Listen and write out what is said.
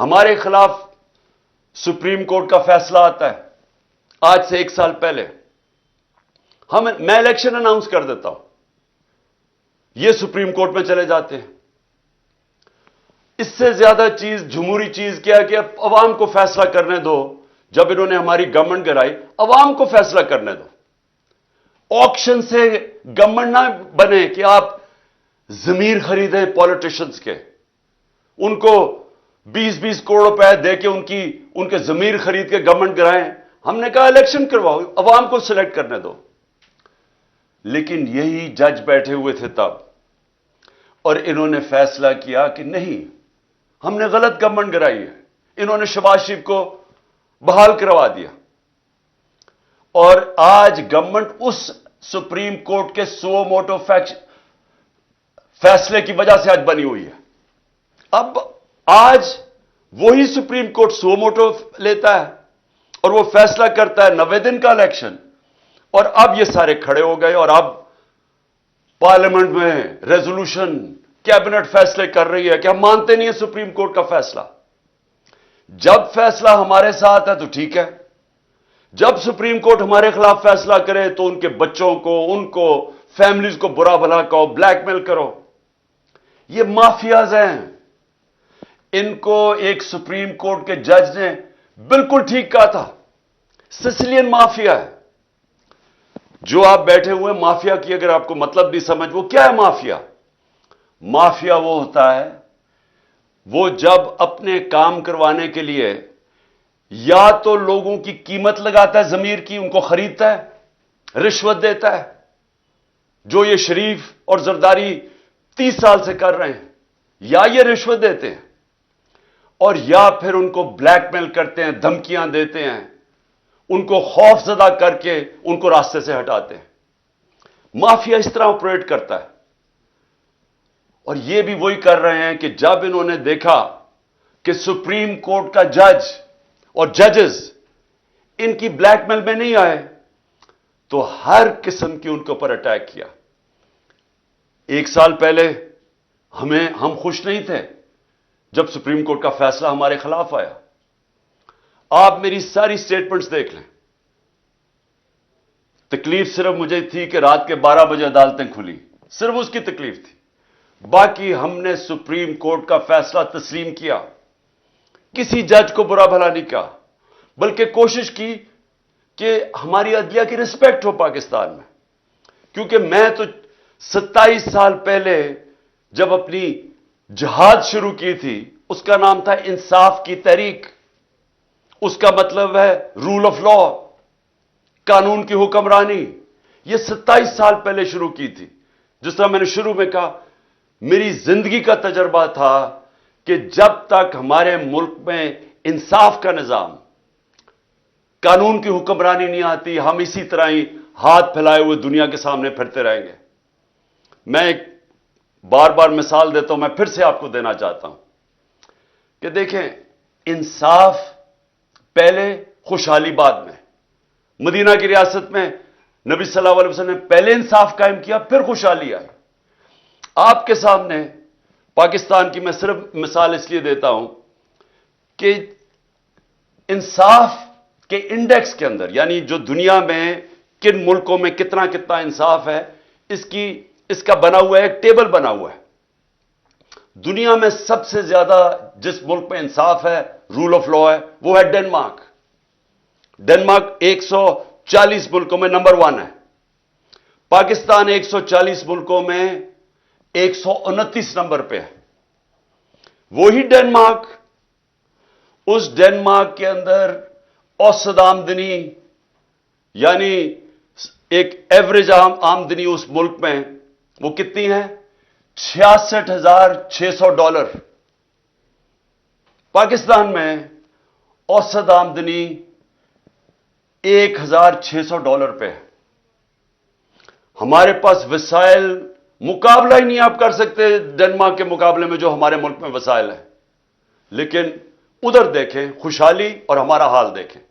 ہمارے خلاف supreme court کا فیصلہ آتا ہے آج سے 1 سال پہلے، میں الیکشن اناؤنس کر دیتا ہوں، یہ سپریم کورٹ میں چلے جاتے ہیں۔ اس سے زیادہ چیز، جمہوری چیز کیا کہ اب عوام کو فیصلہ کرنے دو۔ جب انہوں نے ہماری گورنمنٹ گرائی، عوام کو فیصلہ کرنے دو۔ آکشن سے گورنمنٹ نہ بنے کہ آپ ضمیر خریدیں پولیٹیشنز کے، ان کو 20-20 کروڑ روپے دے کے ان کے ضمیر خرید کے گورنمنٹ گرائیں۔ ہم نے کہا الیکشن کرواؤ، عوام کو سلیکٹ کرنے دو۔ لیکن یہی جج بیٹھے ہوئے تھے تب، اور انہوں نے فیصلہ کیا کہ نہیں، ہم نے غلط گورنمنٹ گرائی ہے۔ انہوں نے شہباز شریف کو بحال کروا دیا، اور آج گورنمنٹ اس سپریم کورٹ کے سو موٹو فیصلے کی وجہ سے آج بنی ہوئی ہے۔ اب آج وہی سپریم کورٹ سو موٹو لیتا ہے اور وہ فیصلہ کرتا ہے 90 دن کا الیکشن، اور اب یہ سارے کھڑے ہو گئے، اور اب پارلیمنٹ میں ریزولوشن، کیبنٹ فیصلے کر رہی ہے کہ ہم مانتے نہیں ہیں سپریم کورٹ کا فیصلہ۔ جب فیصلہ ہمارے ساتھ ہے تو ٹھیک ہے، جب سپریم کورٹ ہمارے خلاف فیصلہ کرے تو ان کے بچوں کو، ان کو، فیملیز کو برا بھلا کہو، بلیک میل کرو۔ یہ مافیاز ہیں۔ ان کو ایک سپریم کورٹ کے جج نے بالکل ٹھیک کہا تھا، سسلین مافیا ہے۔ جو آپ بیٹھے ہوئے مافیا کی اگر آپ کو مطلب نہیں سمجھ، وہ کیا ہے مافیا؟ مافیا وہ ہوتا ہے، وہ جب اپنے کام کروانے کے لیے یا تو لوگوں کی قیمت لگاتا ہے، ضمیر کی، ان کو خریدتا ہے، رشوت دیتا ہے، جو یہ شریف اور زرداری 30 سال سے کر رہے ہیں، یا یہ رشوت دیتے ہیں، اور یا پھر ان کو بلیک میل کرتے ہیں، دھمکیاں دیتے ہیں، ان کو خوف زدہ کر کے ان کو راستے سے ہٹاتے ہیں۔ مافیا اس طرح آپریٹ کرتا ہے، اور یہ بھی وہی کر رہے ہیں کہ جب انہوں نے دیکھا کہ سپریم کورٹ کا جج اور ججز ان کی بلیک میل میں نہیں آئے، تو ہر قسم کی ان کے اوپر اٹیک کیا۔ 1 سال پہلے ہم خوش نہیں تھے جب سپریم کورٹ کا فیصلہ ہمارے خلاف آیا۔ آپ میری ساری سٹیٹمنٹس دیکھ لیں، تکلیف صرف مجھے تھی کہ رات کے 12 بجے عدالتیں کھلی، صرف اس کی تکلیف تھی۔ باقی ہم نے سپریم کورٹ کا فیصلہ تسلیم کیا، کسی جج کو برا بھلا نہیں کہا، بلکہ کوشش کی کہ ہماری عدلیہ کی رسپیکٹ ہو پاکستان میں۔ کیونکہ میں تو 27 سال پہلے جب اپنی جہاد شروع کی تھی، اس کا نام تھا انصاف کی تحریک۔ اس کا مطلب ہے رول آف لا، قانون کی حکمرانی۔ یہ 27 سال پہلے شروع کی تھی۔ جس طرح میں نے شروع میں کہا، میری زندگی کا تجربہ تھا کہ جب تک ہمارے ملک میں انصاف کا نظام، قانون کی حکمرانی نہیں آتی، ہم اسی طرح ہی ہاتھ پھیلائے ہوئے دنیا کے سامنے پھرتے رہیں گے۔ میں ایک بار بار مثال دیتا ہوں، میں پھر سے آپ کو دینا چاہتا ہوں کہ دیکھیں، انصاف پہلے، خوشحالی بعد میں۔ مدینہ کی ریاست میں نبی صلی اللہ علیہ وسلم نے پہلے انصاف قائم کیا، پھر خوشحالی آئی۔ آپ کے سامنے پاکستان کی میں صرف مثال اس لیے دیتا ہوں کہ انصاف کے انڈیکس کے اندر، یعنی جو دنیا میں کن ملکوں میں کتنا انصاف ہے، اس کا بنا ہوا ہے، ایک ٹیبل بنا ہوا ہے۔ دنیا میں سب سے زیادہ جس ملک میں انصاف ہے، رول آف لا ہے، وہ ہے ڈنمارک۔ ڈنمارک 140 ملکوں میں نمبر 1 ہے۔ پاکستان 140 ملکوں میں 129 نمبر پہ ہے۔ وہی ڈنمارک، اس ڈنمارک کے اندر اوسط آمدنی، یعنی ایک ایوریج آمدنی اس ملک میں وہ کتنی ہے؟ $66,600۔ پاکستان میں اوسط آمدنی $1,600 پہ ہے۔ ہمارے پاس وسائل، مقابلہ ہی نہیں آپ کر سکتے ڈنمارک کے مقابلے میں جو ہمارے ملک میں وسائل ہیں۔ لیکن ادھر دیکھیں خوشحالی اور ہمارا حال دیکھیں۔